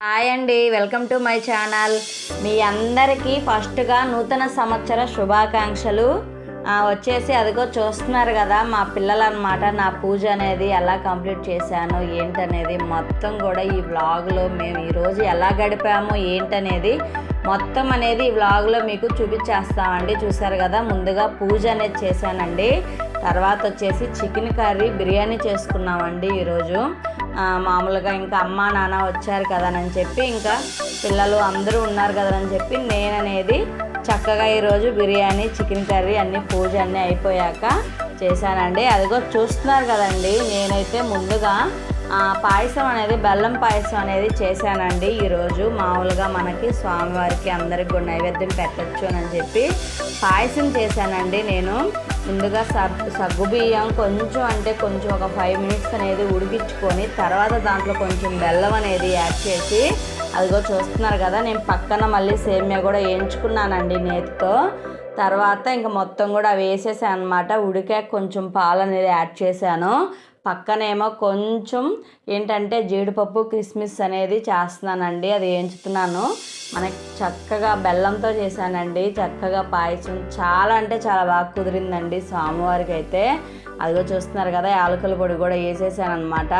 Hi అండి, welcome to my channel. మీ అందరికీ ఫస్ట్గా నూతన సంవత్సర శుభాకాంక్షలు. వచ్చేసి అదిగో చూస్తున్నారు కదా మా పిల్లలు అనమాట. నా పూజ అనేది ఎలా కంప్లీట్ చేశాను ఏంటనేది మొత్తం కూడా ఈ వ్లాగ్లో మేము ఈరోజు ఎలా గడిపాము ఏంటనేది మొత్తం అనేది ఈ వ్లాగ్లో మీకు చూపించేస్తామండి. చూసారు కదా, ముందుగా పూజ అనేది చేశానండి. తర్వాత వచ్చేసి చికెన్ కర్రీ బిర్యానీ చేసుకున్నామండి ఈరోజు. మామూలుగా ఇంకా అమ్మ నాన్న వచ్చారు కదనని చెప్పి, ఇంకా పిల్లలు అందరూ ఉన్నారు కదనని చెప్పి నేననేది చక్కగా ఈరోజు బిర్యానీ చికెన్ కర్రీ అన్నీ పూజ అన్నీ అయిపోయాక చేశానండి. అదిగో చూస్తున్నారు కదండి, నేనైతే ముందుగా పాయసం అనేది బెల్లం పాయసం అనేది చేశానండి ఈరోజు. మామూలుగా మనకి స్వామివారికి అందరికి కూడా నైవేద్యం పెట్టచ్చు అని చెప్పి పాయసం చేశానండి. నేను ముందుగా సగ్గుబియ్యం కొంచెం ఒక 5 మినిట్స్ అనేది ఉడికించుకొని తర్వాత దాంట్లో కొంచెం బెల్లం అనేది యాడ్ చేసి అదిగో చూస్తున్నారు కదా, నేను పక్కన మళ్ళీ సేమియా కూడా వేయించుకున్నానండి నేతితో. తర్వాత ఇంకా మొత్తం కూడా వేసేసాను అనమాట. ఉడికాక కొంచెం పాలు అనేది యాడ్ చేశాను. పక్కనేమో కొంచెం ఏంటంటే జీడిపప్పు కిస్మిస్ అనేది చేస్తున్నానండి, అది వేయించుతున్నాను. మనకి చక్కగా బెల్లంతో చేశానండి చక్కగా పాయసం. చాలా అంటే చాలా బాగా కుదిరిందండి స్వామివారికి అయితే. అదిగో చూస్తున్నారు కదా, యాలకుల పొడి కూడా వేసేసాను అనమాట.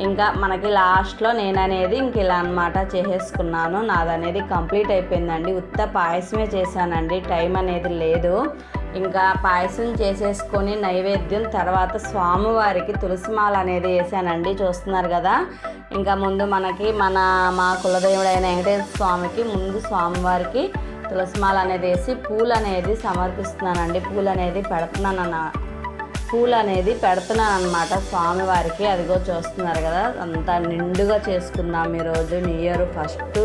ఇంకా మనకి లాస్ట్లో నేననేది ఇంక ఇలా అనమాట చేసేసుకున్నాను. నాదనేది కంప్లీట్ అయిపోయిందండి. ఉత్త పాయసమే చేశానండి, టైం అనేది లేదు. ఇంకా పాయసం చేసేసుకొని నైవేద్యం తర్వాత స్వామివారికి తులసిమాల అనేది వేసానండి. చూస్తున్నారు కదా, ఇంకా ముందు మనకి మా కులదేవుడైన వెంకటేశ్వర స్వామికి ముందు స్వామివారికి తులసిమాల అనేది వేసి పూలు అనేది సమర్పిస్తున్నానండి. పూలు అనేది పెడుతున్నాను అనమాట స్వామివారికి. అదిగో చూస్తున్నారు కదా, అంతా నిండుగా చేసుకుందాం ఈరోజు న్యూ ఇయర్ ఫస్ట్.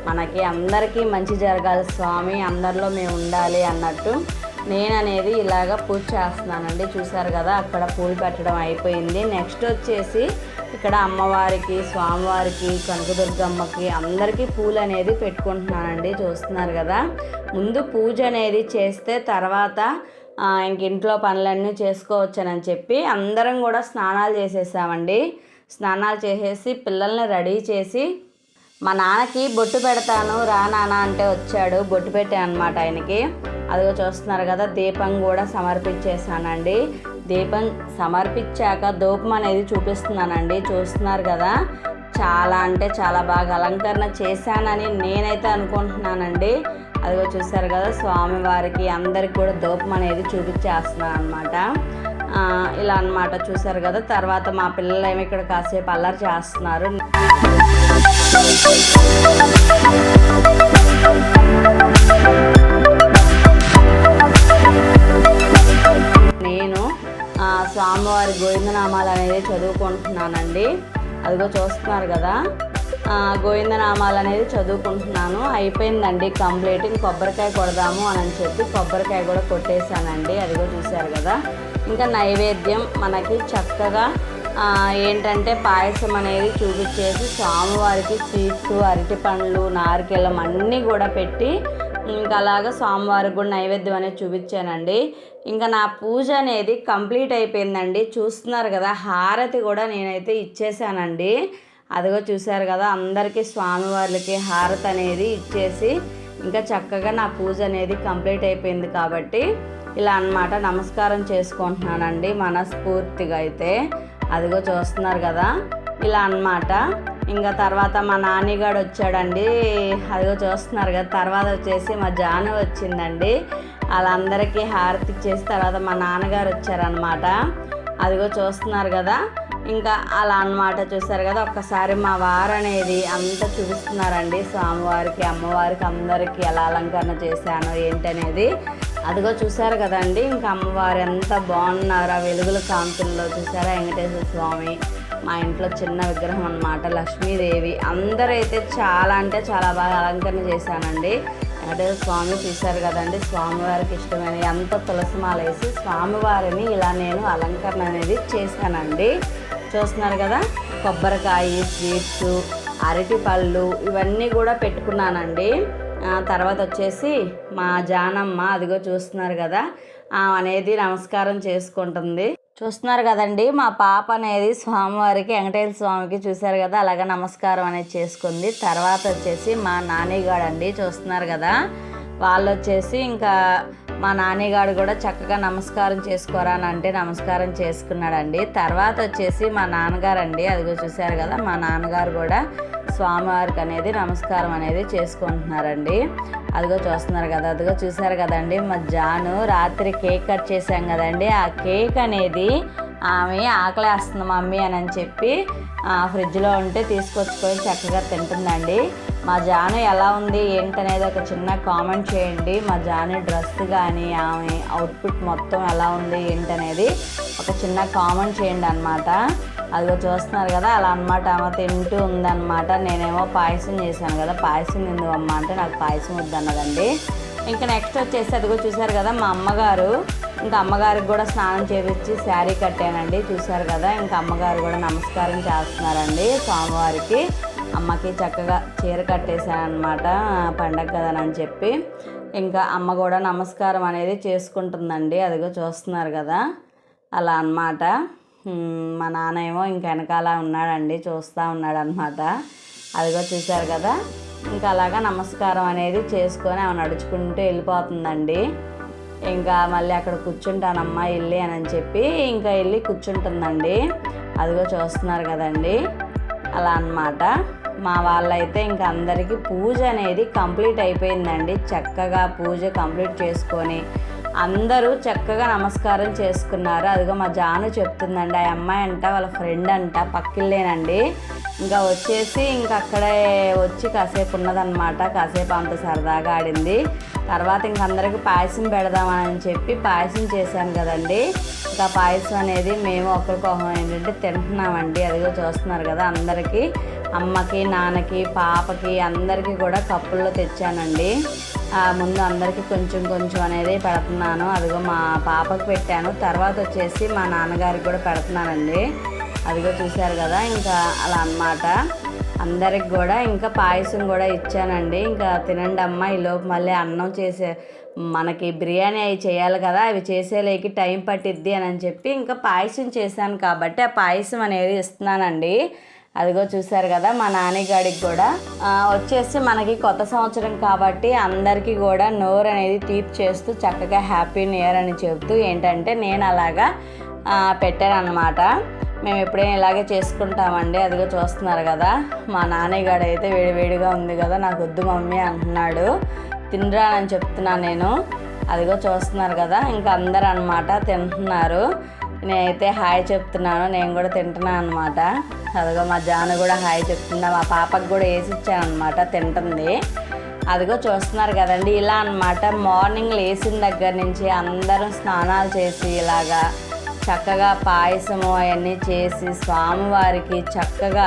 మనకి అందరికీ మంచి జరగాలి స్వామి, అందరిలో మేము ఉండాలి అన్నట్టు నేననేది ఇలాగ పూజ చేస్తున్నానండి. చూసారు కదా, అక్కడ పూలు పెట్టడం అయిపోయింది. నెక్స్ట్ వచ్చేసి ఇక్కడ అమ్మవారికి స్వామివారికి కనకదుర్గమ్మకి అందరికీ పూలు అనేది పెట్టుకుంటున్నానండి. చూస్తున్నారు కదా, ముందు పూజ అనేది చేస్తే తర్వాత ఇంక ఇంట్లో పనులన్నీ చేసుకోవచ్చని చెప్పి అందరం కూడా స్నానాలు చేసేసామండి. స్నానాలు చేసేసి పిల్లల్ని రెడీ చేసి మా నాన్నకి బొట్టు పెడతాను రా నాన్న అంటే వచ్చాడు. బొట్టు పెట్టాను అనమాట ఆయనకి. అదిగో చూస్తున్నారు కదా, దీపం కూడా సమర్పించేసానండి. దీపం సమర్పించాక ధూపం అనేది చూపిస్తున్నానండి. చూస్తున్నారు కదా, చాలా అంటే చాలా బాగా అలంకరణ చేశానని నేనైతే అనుకుంటున్నానండి. అదిగో చూసారు కదా, స్వామివారికి అందరికి కూడా ధూపం అనేది చూపించేస్తున్నాను అనమాట. ఇలా అనమాట. చూసారు కదా, తర్వాత మా పిల్లలు ఏమి ఇక్కడ కాసేపు అల్లరి చేస్తున్నారు. నేను స్వామివారి గోవిందనామాలు అనేది చదువుకుంటున్నానండి. అదిగో చూస్తున్నారు కదా, గోవిందనామాలు అనేది చదువుకుంటున్నాను. అయిపోయిందండి కంప్లీట్. కొబ్బరికాయ కొడదాము అని చెప్పి కొబ్బరికాయ కూడా కొట్టేశానండి. అదిగో చూశారు కదా, ఇంకా నైవేద్యం మనకి చక్కగా ఏంటంటే పాయసం అనేది చూపించేసి స్వామివారికి స్వీట్స్ అరటి పండ్లు నారికేళం అన్నీ కూడా పెట్టి ఇంకా అలాగా స్వామివారికి కూడా నైవేద్యం అనేది చూపించానండి. ఇంకా నా పూజ అనేది కంప్లీట్ అయిపోయిందండి. చూస్తున్నారు కదా, హారతి కూడా నేనైతే ఇచ్చేసానండి. అదిగో చూశారు కదా, అందరికీ స్వామివారికి హారతి అనేది ఇచ్చేసి ఇంకా చక్కగా నా పూజ అనేది కంప్లీట్ అయిపోయింది. కాబట్టి ఇలా అన్నమాట నమస్కారం చేసుకుంటున్నానండి మనస్ఫూర్తిగా అయితే. అదిగో చూస్తున్నారు కదా, ఇలా అన్నమాట. ఇంకా తర్వాత మా నాన్నగాడు వచ్చాడండి. అదిగో చూస్తున్నారు కదా, తర్వాత వచ్చేసి మా జాను వచ్చిందండి. వాళ్ళందరికీ హారతి ఇచ్చేసి తర్వాత మా నాన్నగారు వచ్చారనమాట. అదిగో చూస్తున్నారు కదా, ఇంకా అలా అన్నమాట. చూసారు కదా, ఒక్కసారి మా వారు అనేది అంతా చూపిస్తున్నారండి స్వామివారికి అమ్మవారికి అందరికీ ఎలా అలంకరణ చేశాను ఏంటనేది. అదిగో చూసారు కదండి, ఇంకా అమ్మవారు ఎంత బాగున్నారో వెలుగుల కాంతుల్లో. చూసారా, వెంకటేశ్వర స్వామి మా ఇంట్లో చిన్న విగ్రహం అన్నమాట, లక్ష్మీదేవి అందరైతే చాలా అంటే చాలా బాగా అలంకరణ చేశానండి. వెంకటేశ్వర స్వామి చూశారు కదండి, స్వామివారికి ఇష్టమైన ఎంత తులసిమాల వేసి స్వామివారిని ఇలా నేను అలంకరణ అనేది చేశానండి. చూస్తున్నారు కదా, కొబ్బరికాయ స్వీట్స్ అరటి పళ్ళు ఇవన్నీ కూడా పెట్టుకున్నానండి. తర్వాత వచ్చేసి మా జానమ్మ అదిగో చూస్తున్నారు కదా, అనేది నమస్కారం చేసుకుంటుంది. చూస్తున్నారు కదండి, మా పాప అనేది స్వామివారికి వెంకటేశ్వర స్వామికి చూశారు కదా అలాగా నమస్కారం అనేది చేసుకుంది. తర్వాత వచ్చేసి మా నానిగాడు అండి, చూస్తున్నారు కదా, వాళ్ళు వచ్చేసి ఇంకా మా నానిగాడు కూడా చక్కగా నమస్కారం చేసుకోరా అని అంటే నమస్కారం చేసుకున్నాడండి. తర్వాత వచ్చేసి మా నాన్నగారు అండి, అదిగో చూశారు కదా, మా నాన్నగారు కూడా స్వామివారికి అనేది నమస్కారం అనేది చేసుకుంటున్నారండి. అదిగో చూస్తున్నారు కదా, అదిగో చూశారు కదండి, మా జాను రాత్రి కేక్ కట్ చేశాం కదండి, ఆ కేక్ అనేది ఆమె ఆకలేస్తుంది మమ్మీ అని చెప్పి ఫ్రిడ్జ్లో ఉంటే తీసుకొచ్చుకొని చక్కగా తింటుందండి. మా జాను ఎలా ఉంది ఏంటనేది ఒక చిన్న కామెంట్ చేయండి. మా జాను డ్రెస్ కానీ ఆమె అవుట్ఫిట్ మొత్తం ఎలా ఉంది ఏంటనేది ఒక చిన్న కామెంట్ చేయండి అనమాట. అదిగో చూస్తున్నారు కదా, అలా అనమాట ఆమె తింటూ ఉందన్నమాట. నేనేమో పాయసం చేశాను కదా, పాయసం తిందు అమ్మ అంటే నాకు పాయసం వద్దన్నదండి. ఇంకా నెక్స్ట్ వచ్చేసి అదిగో చూశారు కదా, మా అమ్మగారు, ఇంకా అమ్మగారికి కూడా స్నానం చేపించి శారీ కట్టానండి, చూశారు కదా. ఇంకా అమ్మగారు కూడా నమస్కారం చేస్తున్నారండి స్వామివారికి. అమ్మకి చక్కగా చీర కట్టేశాను అనమాట, పండగ కదనని చెప్పి. ఇంకా అమ్మ కూడా నమస్కారం అనేది చేసుకుంటుందండి, అదిగో చూస్తున్నారు కదా, అలా అన్నమాట. మా నాన్న ఏమో ఇంక వెనకాల ఉన్నాడండి, చూస్తూ ఉన్నాడు అనమాట. అదిగో చూశారు కదా, ఇంకా అలాగా నమస్కారం అనేది చేసుకొని ఆమె నడుచుకుంటూ వెళ్ళిపోతుందండి. ఇంకా మళ్ళీ అక్కడ కూర్చుంటానమ్మా వెళ్ళి అని చెప్పి ఇంకా వెళ్ళి కూర్చుంటుందండి. అదిగో చూస్తున్నారు కదండి, అలా అన్నమాట. మా వాళ్ళైతే ఇంకా అందరికీ పూజ అనేది కంప్లీట్ అయిపోయిందండి. చక్కగా పూజ కంప్లీట్ చేసుకొని అందరూ చక్కగా నమస్కారం చేసుకున్నారు. అదిగో మా జాను చెప్తుందండి, ఆ అమ్మాయి అంట వాళ్ళ ఫ్రెండ్ అంట, పక్కిళ్ళేనండి. ఇంకా వచ్చేసి ఇంకా అక్కడే వచ్చి కాసేపు ఉన్నదన్నమాట, కాసేపు అంత సరదాగా ఆడింది. తర్వాత ఇంక అందరికీ పాయసం పెడదామని చెప్పి పాయసం చేశాను కదండి. ఇంకా పాయసం అనేది మేము ఒకరికొకరు ఏంటంటే తింటున్నామండి. అదిగో చూస్తున్నారు కదా, అందరికీ అమ్మకి నాన్నకి పాపకి అందరికీ కూడా కప్పుల్లో తెచ్చానండి. ముందు అందరికీ కొంచెం కొంచెం అనేది పెడుతున్నాను. అదిగో మా పాపకి పెట్టాను, తర్వాత వచ్చేసి మా నాన్నగారికి కూడా పెడుతున్నానండి. అదిగో చూశారు కదా, ఇంకా అలా అన్నమాట. అందరికి కూడా ఇంకా పాయసం కూడా ఇచ్చానండి. ఇంకా తినండి అమ్మ, ఈలోపు మళ్ళీ అన్నం చేసే మనకి బిర్యానీ అవి చేయాలి కదా, అవి చేసేలేకి టైం పట్టిద్ది అని చెప్పి ఇంకా పాయసం చేశాను కాబట్టి ఆ పాయసం అనేది ఇస్తున్నానండి. అదిగో చూశారు కదా, మా నాన్నగాడికి కూడా వచ్చేసి మనకి కొత్త సంవత్సరం కాబట్టి అందరికీ కూడా నోరు అనేది తీపి చేస్తూ చక్కగా హ్యాపీ న్యూ ఇయర్ అని చెబుతూ ఏంటంటే నేను అలాగా పెట్టాను అన్నమాట. మేము ఎప్పుడైనా ఇలాగే చేసుకుంటామండి. అదిగో చూస్తున్నారు కదా, మా నాన్నగాడు అయితే వేడివేడిగా ఉంది కదా, నాకు వద్దు మమ్మీ అంటున్నాడు, తినరా అని చెప్తున్నాను నేను. అదిగో చూస్తున్నారు కదా, ఇంకా అందరు అనమాట తింటున్నారు. నేనైతే హాయ్ చెప్తున్నాను, నేను కూడా తింటున్నాను అనమాట. అదిగో మా జాను కూడా హాయ్ చెప్తున్నా, మా పాపకు కూడా వేసి ఇచ్చాను అనమాట, తింటుంది. అదిగో చూస్తున్నారు కదండి, ఇలా అనమాట. మార్నింగ్ లేచిన దగ్గర నుంచి అందరూ స్నానాలు చేసి ఇలాగా చక్కగా పాయసము అవన్నీ చేసి స్వామివారికి చక్కగా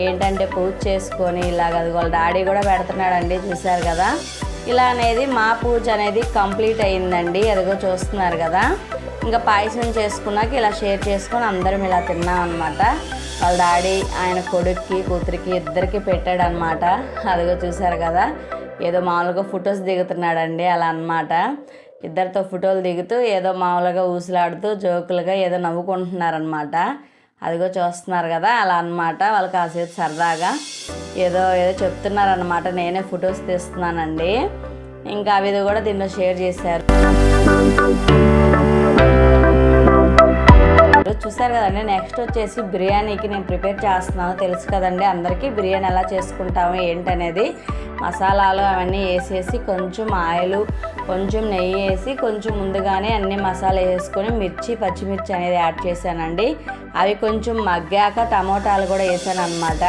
ఏంటంటే పూజ చేసుకొని ఇలాగ అది వాళ్ళ డాడీ కూడా పెడుతున్నాడండి, చూశారు కదా. ఇలా అనేది మా పూజ అనేది కంప్లీట్ అయ్యిందండి. అదిగో చూస్తున్నారు కదా, ఇంకా పాయసం చేసుకున్నాక ఇలా షేర్ చేసుకొని అందరం ఇలా తిన్నాం అనమాట. వాళ్ళ డాడీ ఆయన కొడుక్కి కూతురికి ఇద్దరికి పెట్టాడు అనమాట. అదిగో చూశారు కదా, ఏదో మామూలుగా ఫొటోస్ దిగుతున్నాడండి, అలా అనమాట. ఇద్దరితో ఫోటోలు దిగుతూ ఏదో మామూలుగా ఊసులాడుతూ జోకులుగా ఏదో నవ్వుకుంటున్నారనమాట. అదిగో చూస్తున్నారు కదా, అలా అనమాట. వాళ్ళు కాసేపు సరదాగా ఏదో ఏదో చెప్తున్నారనమాట, నేనే ఫొటోస్ తీస్తున్నానండి. ఇంకా అవి కూడా దీనిలో షేర్ చేశారు. చూసారు కదండి. నెక్స్ట్ వచ్చేసి బిర్యానీకి నేను ప్రిపేర్ చేస్తున్నాను, తెలుసు కదండి అందరికీ బిర్యానీ ఎలా చేసుకుంటాము ఏంటనేది. మసాలాలు అవన్నీ వేసేసి కొంచెం ఆయిల్ కొంచెం నెయ్యి వేసి కొంచెం ముందుగానే అన్ని మసాలా వేసుకొని పచ్చిమిర్చి అనేది యాడ్ చేశానండి. అవి కొంచెం మగ్గాక టమోటాలు కూడా వేసాను అనమాట.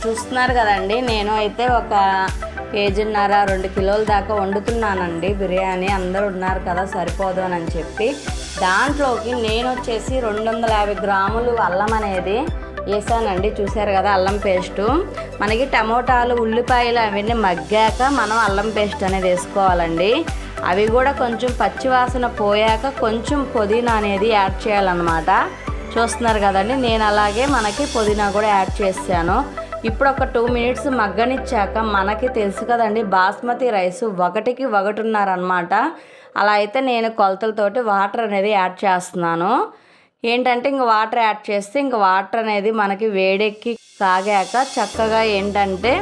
చూస్తున్నారు కదండి, నేను అయితే ఒక 1.5 2 కిలోల దాకా వండుతున్నానండి బిర్యానీ. అందరూ ఉన్నారు కదా సరిపోదు అని చెప్పి దాంట్లోకి నేను వచ్చేసి 250 గ్రాములు అల్లం అనేది వేసానండి. చూసారు కదా, అల్లం పేస్టు. మనకి టమోటాలు ఉల్లిపాయలు అవన్నీ మగ్గాక మనం అల్లం పేస్ట్ అనేది వేసుకోవాలండి. అవి కూడా కొంచెం పచ్చివాసన పోయాక కొంచెం పుదీనా అనేది యాడ్ చేయాలన్నమాట. చూస్తున్నారు కదండి, నేను అలాగే మనకి పుదీనా కూడా యాడ్ చేశాను. ఇప్పుడు ఒక 2 మినిట్స్ మగ్గనిచ్చాక మనకి తెలుసు కదండి బాస్మతి రైస్ 1కి 1.5 అనమాట. అలా అయితే నేను కొలతలతోటి వాటర్ అనేది యాడ్ చేస్తున్నాను. ఏంటంటే ఇంక వాటర్ యాడ్ చేస్తే ఇంక వాటర్ అనేది మనకి వేడెక్కి కాగాక చక్కగా ఏంటంటే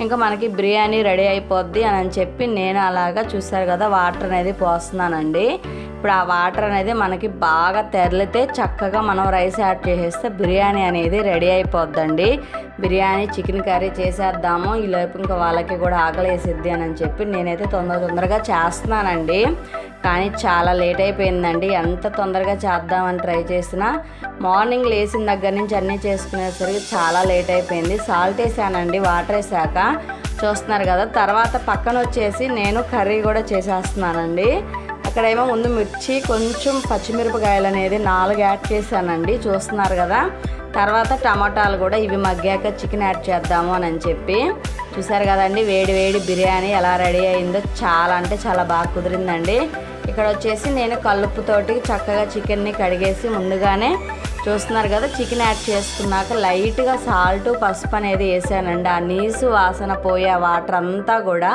ఇంకా మనకి బిర్యానీ రెడీ అయిపోద్ది అని చెప్పి నేను అలాగా చూసారు కదా వాటర్ అనేది పోస్తున్నానండి. ఇప్పుడు ఆ వాటర్ అనేది మనకి బాగా తెరలితే చక్కగా మనం రైస్ యాడ్ చేసేస్తే బిర్యానీ అనేది రెడీ అయిపోద్దండి. బిర్యానీ చికెన్ కర్రీ చేసేద్దాము, ఈలోపు ఇంకా వాళ్ళకి కూడా ఆకలి వేసిద్ది అని చెప్పి నేనైతే తొందరగా చేస్తున్నానండి. కానీ చాలా లేట్ అయిపోయిందండి. ఎంత తొందరగా చేద్దామని ట్రై చేసినా మార్నింగ్ లేచిన దగ్గర నుంచి అన్నీ చేసుకునేసరికి చాలా లేట్ అయిపోయింది. సాల్ట్ వేసానండి వాటర్ వేసాక, చూస్తున్నారు కదా. తర్వాత పక్కన వచ్చేసి నేను కర్రీ కూడా చేసేస్తున్నానండి. అక్కడేమో ముందు మిర్చి కొంచెం పచ్చిమిరపకాయలు అనేది 4 యాడ్ చేశానండి, చూస్తున్నారు కదా. తర్వాత టమాటాలు కూడా ఇవి మగ్గాక చికెన్ యాడ్ చేద్దాము అని చెప్పి చూసారు కదండి. వేడి వేడి బిర్యానీ ఎలా రెడీ అయిందో చాలా అంటే చాలా బాగా కుదిరిందండి. ఇక్కడ వచ్చేసి నేను కలుపుతోటి చక్కగా చికెన్ని కడిగేసి ముందుగానే చూస్తున్నారు కదా చికెన్ యాడ్ చేసుకున్నాక లైట్గా సాల్ట్ పసుపు అనేది వేసానండి. ఆ నీసు వాసన పోయే వాటర్ అంతా కూడా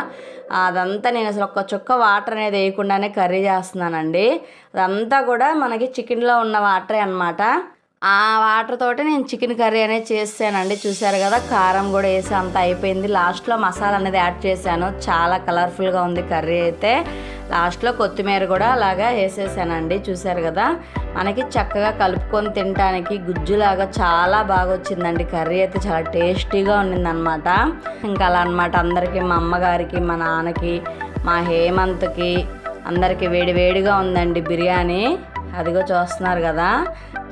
అదంతా నేను అసలు ఒక్క చుక్క వాటర్ అనేది వేయకుండానే కర్రీ చేస్తున్నానండి. అదంతా కూడా మనకి చికెన్లో ఉన్న వాటరే అన్నమాట. ఆ వాటర్ తోటి నేను చికెన్ కర్రీ అనేది చేసానండి. చూసారు కదా, కారం కూడా వేసి అంత అయిపోయింది. లాస్ట్లో మసాలా అనేది యాడ్ చేశాను, చాలా కలర్ఫుల్గా ఉంది కర్రీ అయితే. లాస్ట్లో కొత్తిమీర కూడా అలాగా వేసేసానండి. చూసారు కదా, మనకి చక్కగా కలుపుకొని తినడానికి గుజ్జులాగా చాలా బాగా వచ్చిందండి. కర్రీ అయితే చాలా టేస్టీగా ఉండిందనమాట. ఇంకా అలా అనమాట అందరికీ, మా అమ్మగారికి, మా నాన్నకి, మా హేమంత్కి అందరికీ వేడిగా ఉందండి బిర్యానీ. అదిగో చూస్తున్నారు కదా,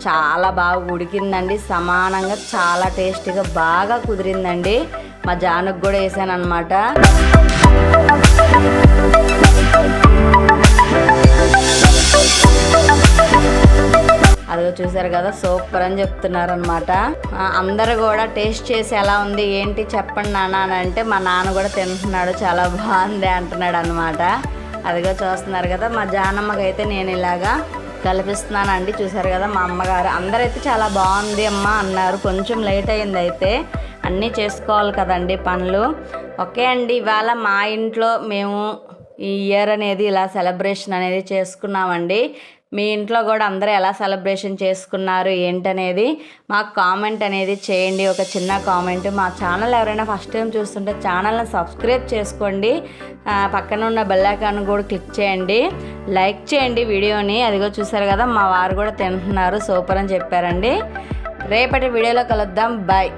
చాలా బాగా ఉడికిందండి, సమానంగా చాలా టేస్టీగా బాగా కుదిరిందండి. మా జానుకు కూడా వేసాను అనమాట. అదిగో చూసారు కదా, సూపర్ అని చెప్తున్నారు అనమాట. అందరూ కూడా టేస్ట్ చేసి ఎలా ఉంది ఏంటి చెప్పండి నాన్న అని అంటే మా నాన్న కూడా తింటున్నాడు, చాలా బాగుంది అంటున్నాడు అనమాట. అదిగో చూస్తున్నారు కదా, మా జానమ్మకైతే నేను ఇలాగా కలిపిస్తున్నానండి. చూసారు కదా, మా అమ్మగారు అందరైతే చాలా బాగుంది అమ్మ అన్నారు. కొంచెం లేట్ అయింది, అయితే అన్నీ చేసుకోవాలి కదండి పనులు. ఓకే అండి, ఇవాళ మా ఇంట్లో మేము ఈ ఇయర్ అనేది ఇలా సెలబ్రేషన్ అనేది చేసుకున్నామండి. మీ ఇంట్లో కూడా అందరూ ఎలా సెలబ్రేషన్ చేసుకున్నారు ఏంటనేది మాకు కామెంట్ అనేది చేయండి, ఒక చిన్న కామెంట్. మా ఛానల్ ఎవరైనా ఫస్ట్ టైం చూస్తుంటే ఛానల్ని సబ్స్క్రైబ్ చేసుకోండి, పక్కన ఉన్న బెల్ ఐకాన్ కూడా క్లిక్ చేయండి, లైక్ చేయండి వీడియోని. అదిగో చూసారు కదా, మా వారు కూడా తింటున్నారు, సూపర్ అని చెప్పారండి. రేపటి వీడియోలో కలుద్దాం, బాయ్.